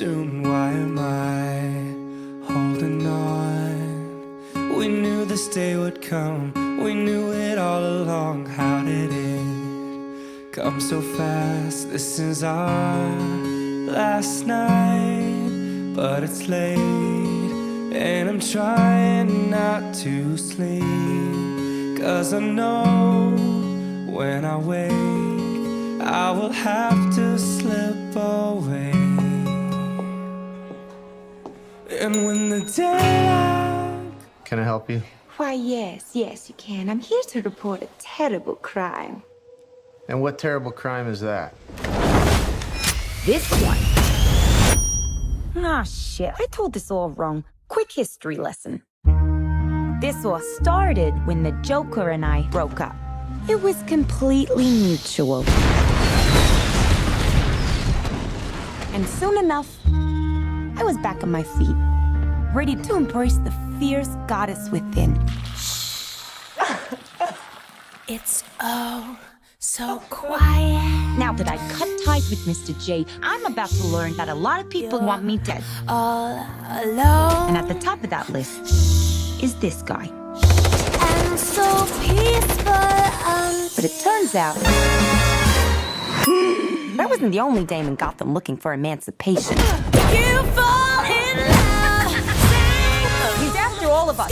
soon, why am I holding on? We knew this day would come, we knew it all along. How did it come so fast? This is our last night, but it's late, and I'm trying not to sleep, 'cause I know when I wake I will have to slip away. And when the daylight... Can I help you? Why, yes, you can. I'm here to report a terrible crime. And what terrible crime is that? This one. Ah, shit, I told this all wrong. Quick history lesson. This all started when the Joker and I broke up. It was completely mutual. And soon enough, I was back on my feet, ready to embrace the fierce goddess within. It's oh so quiet. Now that I cut ties with Mr. J, I'm about to learn that a lot of people want me dead. All alone. And at the top of that list is this guy. And so peaceful. But it turns out that wasn't the only dame in Gotham looking for emancipation. You fall in love. He's after all of us.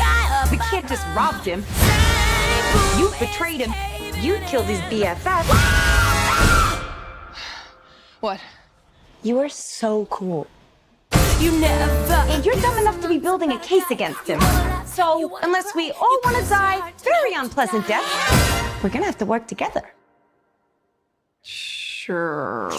We can't just rob him. You betrayed him. You killed his BFF. What? You are so cool. You never. And you're dumb enough to be building a case against him. So, unless we all want to die very unpleasant deaths, we're gonna have to work together. Sure.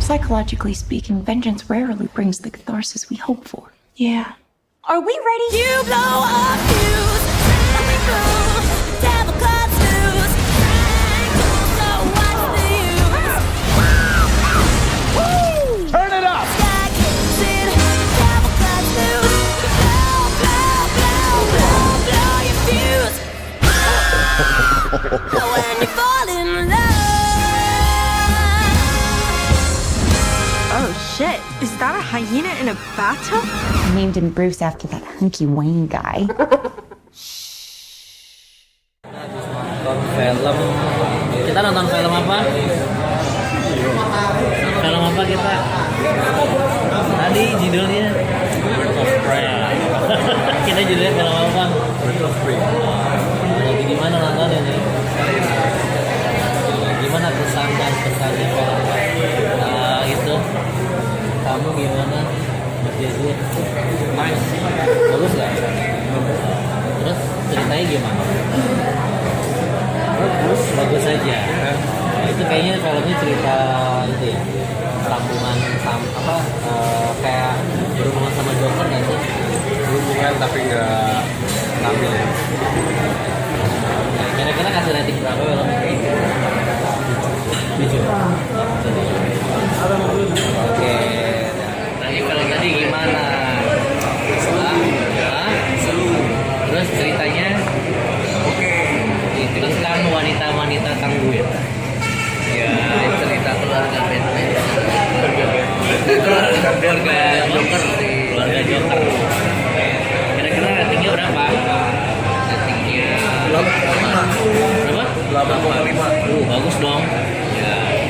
Psychologically speaking, vengeance rarely brings the catharsis we hope for. Yeah. Are we ready? You blow up fuse. Devil cuts loose. So what's the use? Woo! Turn it up! Sky kicks in. Devil cuts loose. Blow your fuse. When you fall in love. Oh shit, is that a hyena in a bathtub? I named him Bruce after that hunky Wayne guy. Film. Kita nonton film apa? Film apa kita? Tadi judulnya Birds of Prey. Kita judulnya film apa, Bang? Birds of Prey. Lagi di mana nonton ini? Gimana kesan dan pesannya film itu? Kamu gimana? Jadi nice. Bagus nggak? Terus ceritanya gimana? Bagus aja. Nah, itu kayaknya filmnya cerita itu ya, sambungan kayak berhubungan sama Joker nggak sih? Berhubungan tapi nggak ngambil. Nah, kira-kira kasih rating berapa film ini? 7. Oke. Tadi kalau tadi gimana? Terus ceritanya? Terus kan wanita-wanita tangguh ya, cerita keluarga Batman, keluarga Joker sih, keluarga Joker. Kira-kira ratingnya berapa? Ratingnya berapa? 8,5. Bagus dong. Ya.